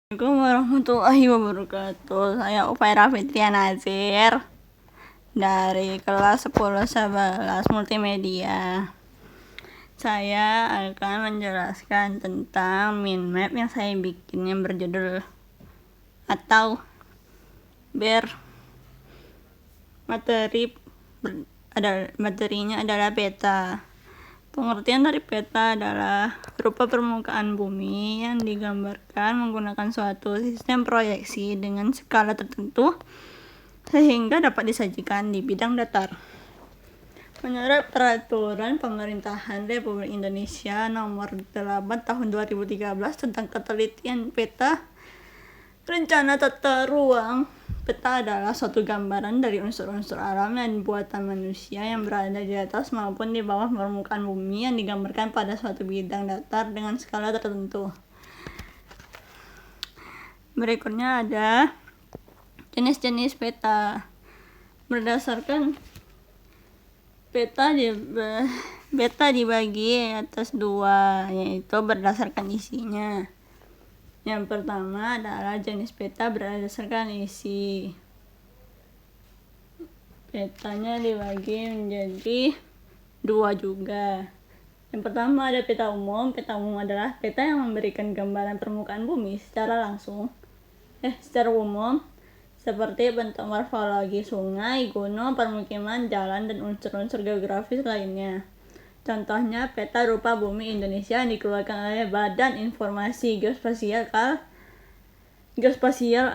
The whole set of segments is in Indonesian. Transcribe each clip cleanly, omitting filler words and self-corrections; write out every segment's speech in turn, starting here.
Assalamualaikum warahmatullahi wabarakatuh. Saya Ufaira Fitriana Nazir dari kelas 10-11 multimedia. Saya akan menjelaskan tentang mind map yang saya bikin yang berjudul atau materinya adalah peta. Pengertian dari peta adalah berupa permukaan bumi yang digambarkan menggunakan suatu sistem proyeksi dengan skala tertentu sehingga dapat disajikan di bidang datar. Menurut Peraturan Pemerintahan Republik Indonesia Nomor 8 Tahun 2013 tentang Ketelitian Peta, rencana tata ruang peta adalah suatu gambaran dari unsur-unsur alam dan buatan manusia yang berada di atas maupun di bawah permukaan bumi yang digambarkan pada suatu bidang datar dengan skala tertentu. Berikutnya ada jenis-jenis peta. Berdasarkan peta dibagi atas dua, yaitu berdasarkan isinya. Yang pertama adalah jenis peta berdasarkan isi. Petanya dibagi menjadi dua juga. Yang pertama ada peta umum. Peta umum adalah peta yang memberikan gambaran permukaan bumi secara umum, seperti bentuk morfologi sungai, gunung, permukiman, jalan, dan unsur-unsur geografis lainnya. Contohnya peta rupa bumi Indonesia yang dikeluarkan oleh Badan Informasi Geospasial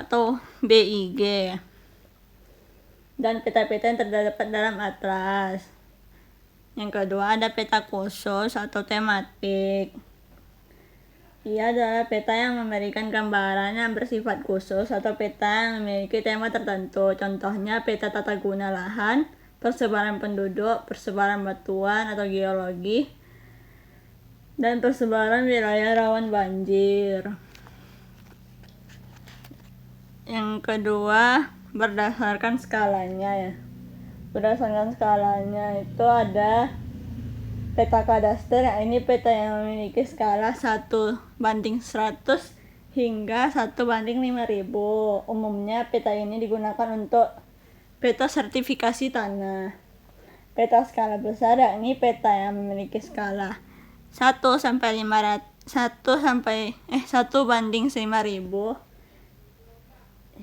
atau BIG, dan peta-peta yang terdapat dalam atlas. Yang kedua ada peta khusus atau tematik. Ia adalah peta yang memberikan gambaran yang bersifat khusus atau peta yang memiliki tema tertentu. Contohnya peta tata guna lahan, persebaran penduduk, persebaran batuan atau geologi, dan persebaran wilayah rawan banjir. Yang kedua, berdasarkan skalanya. Berdasarkan skalanya itu ada peta kadaster. Ini peta yang memiliki skala 1:100 hingga 1:5000. Umumnya peta ini digunakan untuk peta sertifikasi tanah. Peta skala besar yakni peta yang memiliki skala 1:5000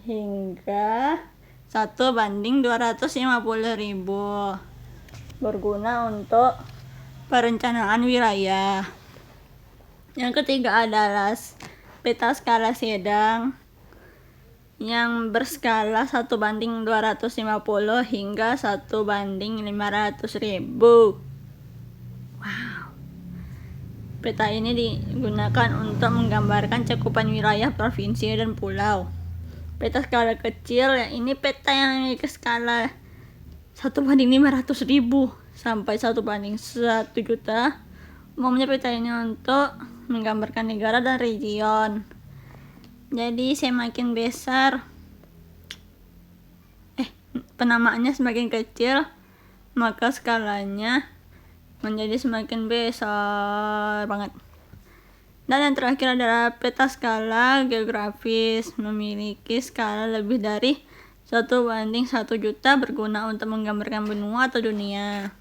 hingga 1:250.000, berguna untuk perencanaan wilayah. Yang ketiga adalah peta skala sedang yang berskala 1:250 hingga 1:500.000. Peta ini digunakan untuk menggambarkan cakupan wilayah provinsi dan pulau. Peta skala kecil, ini peta yang memiliki skala 1:500.000 sampai 1:1 juta. Umumnya peta ini untuk menggambarkan negara dan region. Jadi semakin besar penamaannya semakin kecil, maka skalanya menjadi semakin besar banget. Dan yang terakhir adalah peta skala geografis, memiliki skala lebih dari 1:1 juta, berguna untuk menggambarkan benua atau dunia.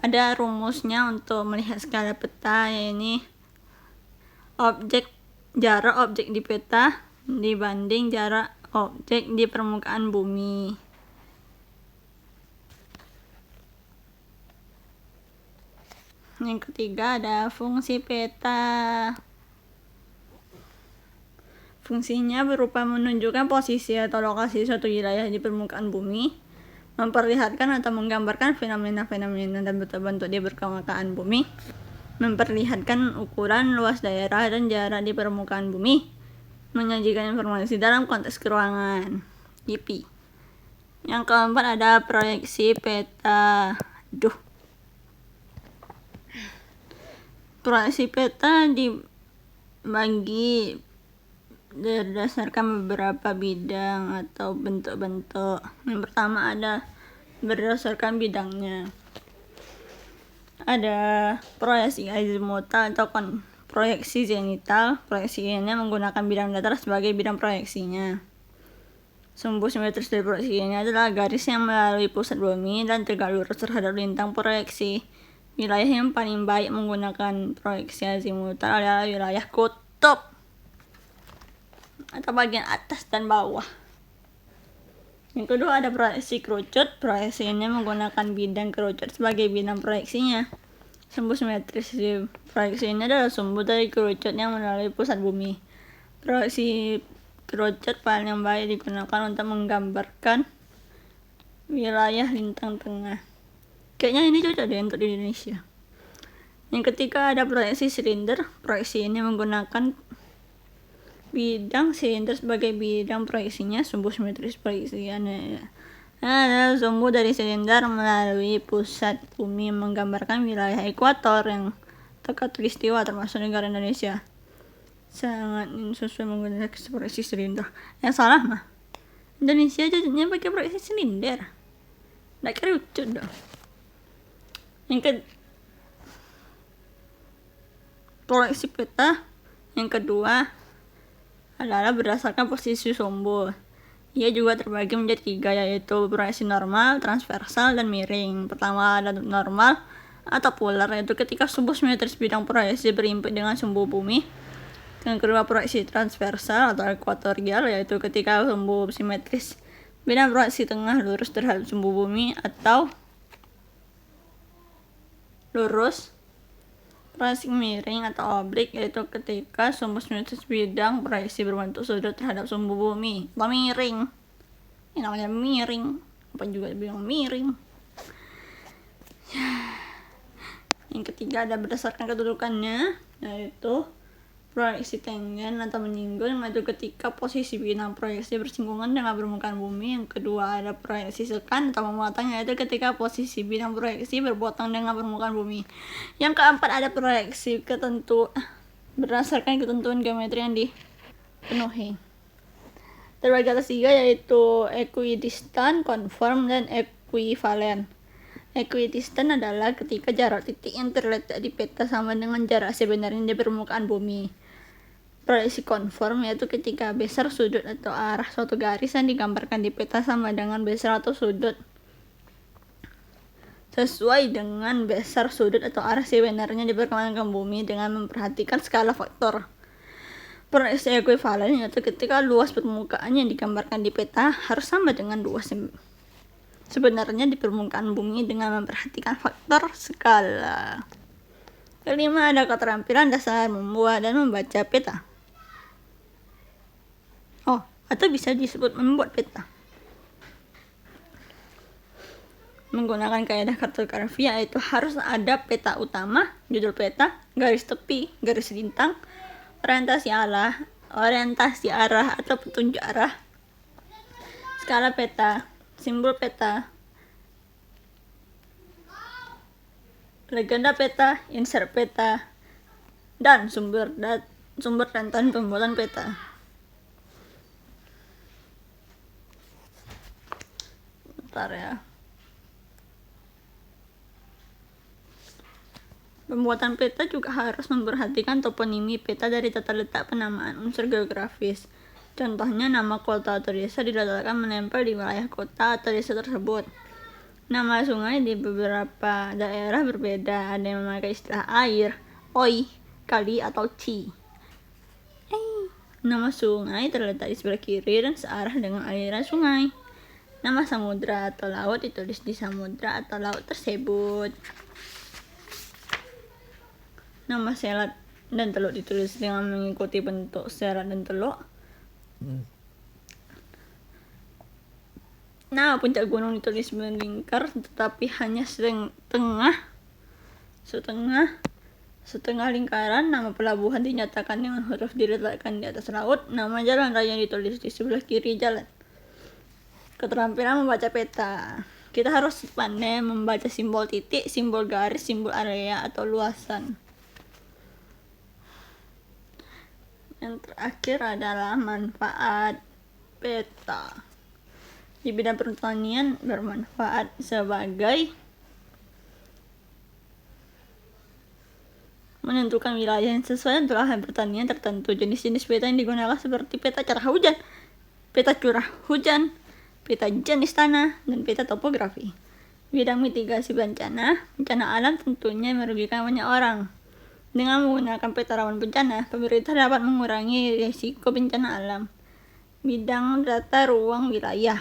Ada rumusnya untuk melihat skala peta, yaitu jarak objek di peta dibanding jarak objek di permukaan bumi. Yang ketiga ada fungsi peta. Fungsinya berupa menunjukkan posisi atau lokasi suatu wilayah di permukaan bumi, memperlihatkan atau menggambarkan fenomena-fenomena dan bentuk-bentuk di permukaan bumi, memperlihatkan ukuran, luas daerah, dan jarak di permukaan bumi, menyajikan informasi dalam konteks ruangan. YP. Yang keempat ada proyeksi peta. Proyeksi peta dibagi berdasarkan beberapa bidang atau bentuk-bentuk. Yang pertama ada berdasarkan bidangnya. Ada proyeksi azimutal atau proyeksi zenital. Proyeksinya menggunakan bidang datar sebagai bidang proyeksinya. Sumbu simetris dari proyeksi ini adalah garis yang melalui pusat bumi dan tegak lurus terhadap lintang proyeksi. Wilayah yang paling baik menggunakan proyeksi azimutal adalah wilayah kutub atau bagian atas dan bawah. Yang kedua ada proyeksi kerucut. Proyeksi ini menggunakan bidang kerucut sebagai bidang proyeksinya. Sumbu simetris di proyeksi ini adalah sumbu dari kerucut yang melalui pusat bumi. Proyeksi kerucut paling baik digunakan untuk menggambarkan wilayah lintang tengah. Kayaknya ini cocok deh untuk di Indonesia. Yang ketiga ada proyeksi silinder. Proyeksi ini menggunakan bidang silinder sebagai bidang proyeksinya. Sumbu simetris proyeksinya adalah sumbu dari silinder melalui pusat bumi menggambarkan wilayah ekuator yang khatulistiwa termasuk negara Indonesia. Sangat sesuai menggunakan proyeksi silinder. Yang salah mah Indonesia jadinya pakai proyeksi silinder. Nggak kerucut dong. Proyeksi peta yang kedua adalah berdasarkan posisi sumbu. Ia juga terbagi menjadi 3, yaitu proyeksi normal, transversal, dan miring. Pertama ada normal atau polar, yaitu ketika sumbu simetris bidang proyeksi berimpit dengan sumbu bumi. Yang kedua proyeksi transversal atau ekuatorial, yaitu ketika sumbu simetris bidang proyeksi tengah lurus terhadap sumbu bumi atau lurus. Proyeksi miring atau oblik, yaitu ketika sumbu simetris bidang proyeksi berbentuk sudut terhadap sumbu bumi atau miring. Ini namanya miring, apa juga bilang miring. Yang ketiga ada berdasarkan kedudukannya, yaitu proyeksi tanggen atau menyinggung, yaitu ketika posisi bidang proyeksi bersinggungan dengan permukaan bumi. Yang kedua ada proyeksi sekan atau memotong, yaitu ketika posisi bidang proyeksi berpotong dengan permukaan bumi. Yang keempat ada proyeksi berdasarkan ketentuan geometri yang dipenuhi. Terbagi atas 3, yaitu equidistant, conform, dan equivalen. Equidistant adalah ketika jarak titik yang terletak di peta sama dengan jarak sebenarnya di permukaan bumi. Proyeksi konform yaitu ketika besar sudut atau arah suatu garis yang digambarkan di peta sama dengan besar atau sudut sesuai dengan besar sudut atau arah sebenarnya di permukaan bumi dengan memperhatikan skala faktor. Proyeksi ekuivalen yaitu ketika luas permukaan yang digambarkan di peta harus sama dengan luas sebenarnya di permukaan bumi dengan memperhatikan faktor skala. Kelima ada keterampilan dasar membuat dan membaca peta. Atau bisa disebut membuat peta. Menggunakan kaidah kartografi, yaitu harus ada peta utama, judul peta, garis tepi, garis lintang, orientasi arah atau petunjuk arah, skala peta, simbol peta, legenda peta, insert peta, dan sumber dan pembuatan peta. Bentar ya. Pembuatan peta juga harus memperhatikan toponimi peta dari tata letak penamaan unsur geografis. Contohnya nama kota atau desa diletakkan menempel di wilayah kota atau desa tersebut. Nama sungai di beberapa daerah berbeda, ada yang memakai istilah air, oi, kali, atau ci. Nama sungai terletak di sebelah kiri dan searah dengan aliran sungai. Nama samudra atau laut ditulis di samudra atau laut tersebut. Nama selat dan teluk ditulis dengan mengikuti bentuk selat dan teluk. Nama puncak gunung ditulis melingkar tetapi hanya setengah lingkaran. Nama pelabuhan dinyatakan dengan huruf diletakkan di atas laut. Nama jalan raya ditulis di sebelah kiri jalan. Keterampilan membaca peta. Kita harus pandai membaca simbol titik, simbol garis, simbol area atau luasan. Yang terakhir adalah manfaat peta. Di bidang pertanian bermanfaat sebagai menentukan wilayah yang sesuai untuk lahan pertanian tertentu. Jenis-jenis peta yang digunakan seperti peta curah hujan, peta jenis tanah, dan peta topografi. Bidang mitigasi bencana alam tentunya merugikan banyak orang. Dengan menggunakan peta rawan bencana, pemerintah dapat mengurangi risiko bencana alam. Bidang data ruang wilayah.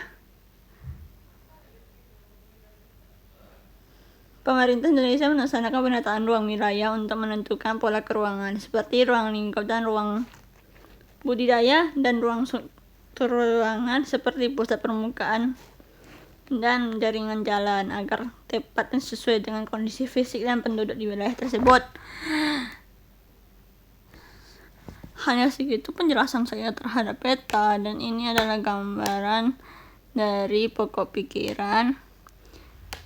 Pemerintah Indonesia melaksanakan penataan ruang wilayah untuk menentukan pola keruangan, seperti ruang lingkup dan ruang budidaya, dan ruang ruangan seperti pusat permukaan dan jaringan jalan, agar tepat dan sesuai dengan kondisi fisik dan penduduk di wilayah tersebut. Hanya segitu penjelasan saya terhadap peta, dan ini adalah gambaran dari pokok pikiran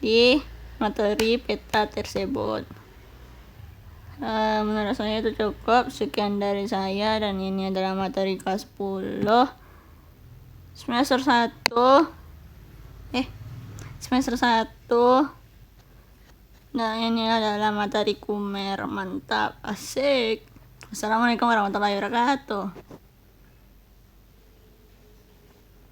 di materi peta tersebut. Menurut saya itu cukup. Sekian dari saya, dan ini adalah materi kelas 10 semester 1. Nah, ini adalah materi kumer. Mantap, asik. Assalamualaikum warahmatullahi wabarakatuh.